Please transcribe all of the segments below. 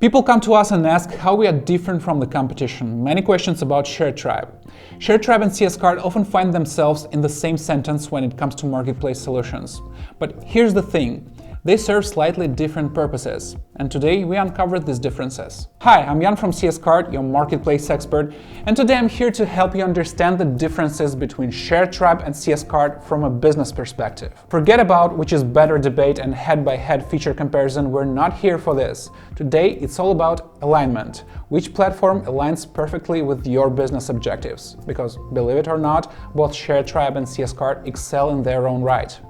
People come to us and ask how we are different from the competition. Many questions about Sharetribe. Sharetribe and CS-Cart often find themselves in the same sentence when it comes to marketplace solutions. But here's the thing. They serve slightly different purposes, and today we uncovered these differences. Hi, I'm Jan from CS-Cart, your marketplace expert, and today I'm here to help you understand the differences between Sharetribe and CS-Cart from a business perspective. Forget about which is better debate and head-by-head feature comparison, we're not here for this. Today it's all about alignment. Which platform aligns perfectly with your business objectives? Because, believe it or not, both Sharetribe and CS-Cart excel in their own right.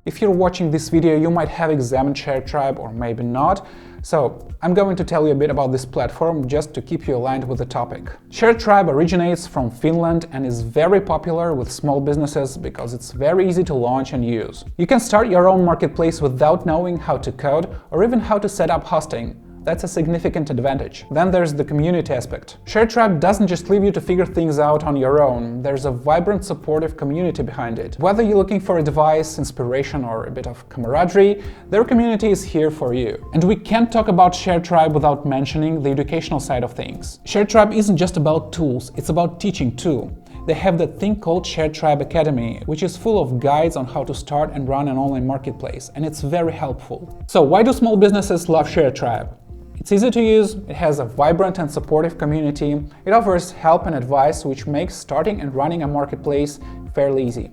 If you're watching this video, you might have examined Sharetribe or maybe not, so I'm going to tell you a bit about this platform just to keep you aligned with the topic. Sharetribe originates from Finland and is very popular with small businesses because it's very easy to launch and use. You can start your own marketplace without knowing how to code or even how to set up hosting. That's a significant advantage. Then there's the community aspect. Sharetribe doesn't just leave you to figure things out on your own. There's a vibrant, supportive community behind it. Whether you're looking for advice, inspiration, or a bit of camaraderie, their community is here for you. And we can't talk about Sharetribe without mentioning the educational side of things. Sharetribe isn't just about tools, it's about teaching too. They have that thing called Sharetribe Academy, which is full of guides on how to start and run an online marketplace, and it's very helpful. So why do small businesses love Sharetribe? It's easy to use, it has a vibrant and supportive community, it offers help and advice which makes starting and running a marketplace fairly easy.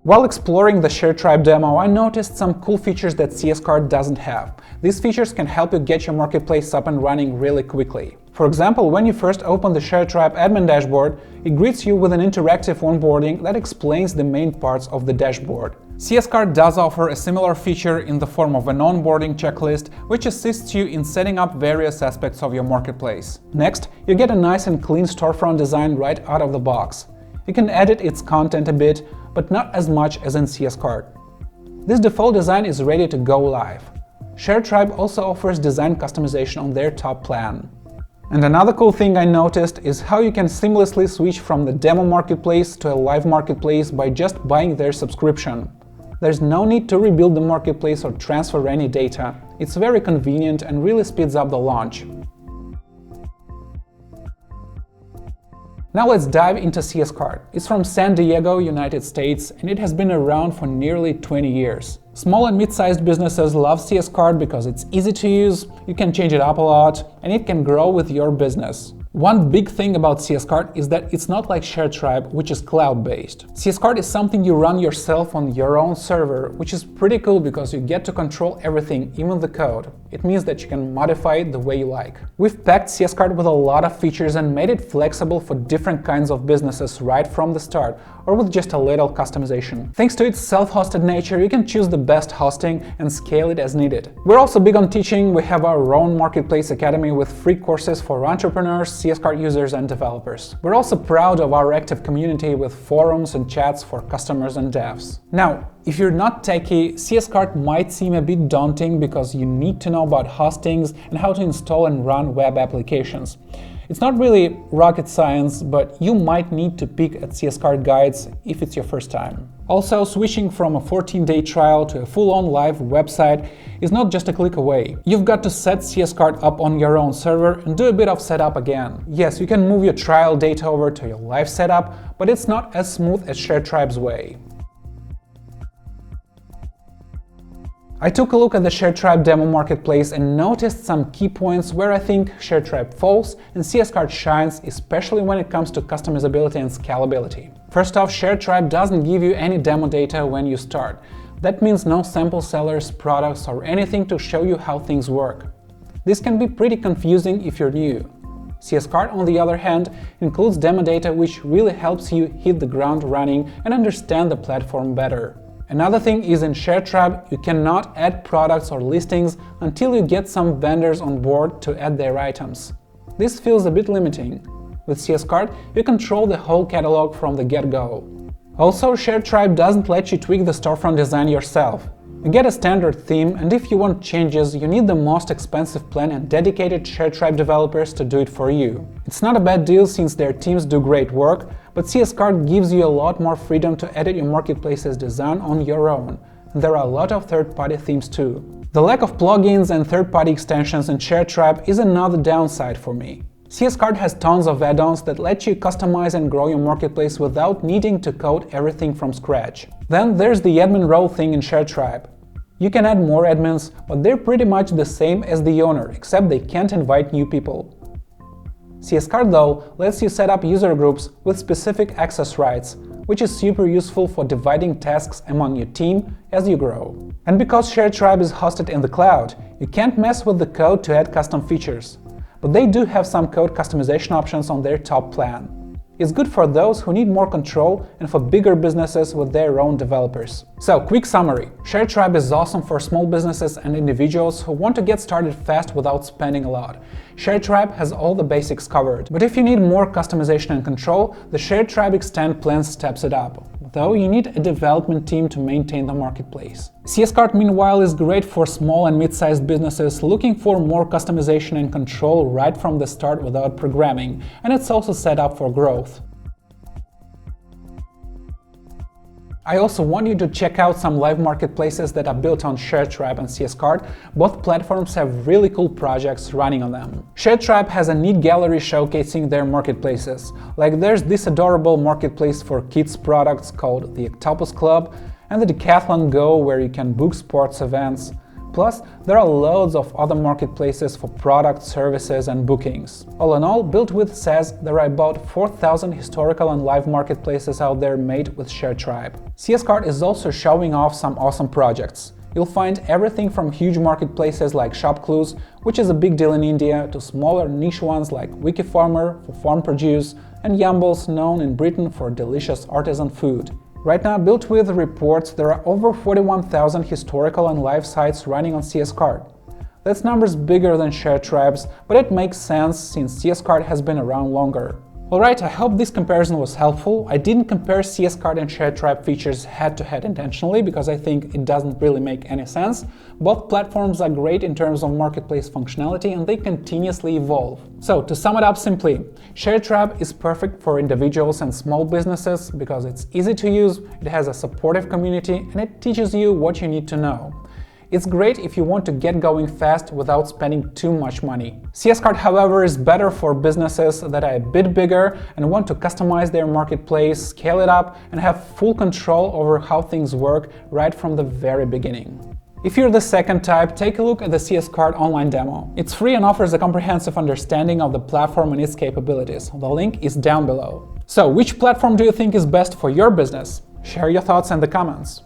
While exploring the Sharetribe demo, I noticed some cool features that CS-Cart doesn't have. These features can help you get your marketplace up and running really quickly. For example, when you first open the Sharetribe admin dashboard, it greets you with an interactive onboarding that explains the main parts of the dashboard. CS-Cart does offer a similar feature in the form of an onboarding checklist, which assists you in setting up various aspects of your marketplace. Next, you get a nice and clean storefront design right out of the box. You can edit its content a bit, but not as much as in CS-Cart. This default design is ready to go live. Sharetribe also offers design customization on their top plan. And another cool thing I noticed is how you can seamlessly switch from the demo marketplace to a live marketplace by just buying their subscription. There's no need to rebuild the marketplace or transfer any data. It's very convenient and really speeds up the launch. Now let's dive into CS-Cart. It's from San Diego, United States, and it has been around for nearly 20 years. Small and mid-sized businesses love CS-Cart because it's easy to use, you can change it up a lot, and it can grow with your business. One big thing about CS-Cart is that it's not like Sharetribe, which is cloud-based. CS-Cart is something you run yourself on your own server, which is pretty cool because you get to control everything, even the code. It means that you can modify it the way you like. We've packed CS-Cart with a lot of features and made it flexible for different kinds of businesses right from the start, or with just a little customization. Thanks to its self-hosted nature, you can choose the best hosting and scale it as needed. We're also big on teaching. We have our own marketplace academy with free courses for entrepreneurs, CS-Cart users and developers. We're also proud of our active community with forums and chats for customers and devs. Now, if you're not techie, CS-Cart might seem a bit daunting because you need to know about hostings and how to install and run web applications. It's not really rocket science, but you might need to peek at CS-Cart guides if it's your first time. Also, switching from a 14-day trial to a full-on live website is not just a click away. You've got to set CS-Cart up on your own server and do a bit of setup again. Yes, you can move your trial data over to your live setup, but it's not as smooth as Sharetribe's way. I took a look at the Sharetribe demo marketplace and noticed some key points where I think Sharetribe falls and CS-Cart shines, especially when it comes to customizability and scalability. First off, Sharetribe doesn't give you any demo data when you start. That means no sample sellers, products, or anything to show you how things work. This can be pretty confusing if you're new. CS-Cart, on the other hand, includes demo data which really helps you hit the ground running and understand the platform better. Another thing is in Sharetribe, you cannot add products or listings until you get some vendors on board to add their items. This feels a bit limiting. With CS-Cart, you control the whole catalog from the get-go. Also, Sharetribe doesn't let you tweak the storefront design yourself. You get a standard theme, and if you want changes, you need the most expensive plan and dedicated Sharetribe developers to do it for you. It's not a bad deal since their teams do great work, but CS-Cart gives you a lot more freedom to edit your marketplace's design on your own. And there are a lot of third-party themes too. The lack of plugins and third-party extensions in Sharetribe is another downside for me. CS-Cart has tons of add-ons that let you customize and grow your marketplace without needing to code everything from scratch. Then there's the admin role thing in Sharetribe. You can add more admins, but they're pretty much the same as the owner, except they can't invite new people. CS-Cart though lets you set up user groups with specific access rights, which is super useful for dividing tasks among your team as you grow. And because Sharetribe is hosted in the cloud, you can't mess with the code to add custom features. But they do have some code customization options on their top plan. It's good for those who need more control and for bigger businesses with their own developers. So, quick summary. Sharetribe is awesome for small businesses and individuals who want to get started fast without spending a lot. Sharetribe has all the basics covered. But if you need more customization and control, the Sharetribe Extend plan steps it up, though you need a development team to maintain the marketplace. CS-Cart, meanwhile, is great for small and mid-sized businesses looking for more customization and control right from the start without programming, and it's also set up for growth. I also want you to check out some live marketplaces that are built on Sharetribe and CS-Cart. Both platforms have really cool projects running on them. Sharetribe has a neat gallery showcasing their marketplaces. Like there's this adorable marketplace for kids products called the Octopus Club, and the Decathlon Go where you can book sports events. Plus, there are loads of other marketplaces for products, services, and bookings. All in all, built with SaaS, there are about 4,000 historical and live marketplaces out there made with Sharetribe. CS-Cart is also showing off some awesome projects. You'll find everything from huge marketplaces like ShopClues, which is a big deal in India, to smaller niche ones like Wikifarmer for farm produce, and Yumbles, known in Britain for delicious artisan food. Right now, built with reports, there are over 41,000 historical and live sites running on CS-Cart. That's numbers bigger than Sharetribe's, but it makes sense since CS-Cart has been around longer. Alright, I hope this comparison was helpful. I didn't compare CS-Cart and Sharetribe features head-to-head intentionally because I think it doesn't really make any sense. Both platforms are great in terms of marketplace functionality and they continuously evolve. So, to sum it up simply, Sharetribe is perfect for individuals and small businesses because it's easy to use, it has a supportive community, and it teaches you what you need to know. It's great if you want to get going fast without spending too much money. CS-Cart, however, is better for businesses that are a bit bigger and want to customize their marketplace, scale it up, and have full control over how things work right from the very beginning. If you're the second type, take a look at the CS-Cart online demo. It's free and offers a comprehensive understanding of the platform and its capabilities. The link is down below. So, which platform do you think is best for your business? Share your thoughts in the comments.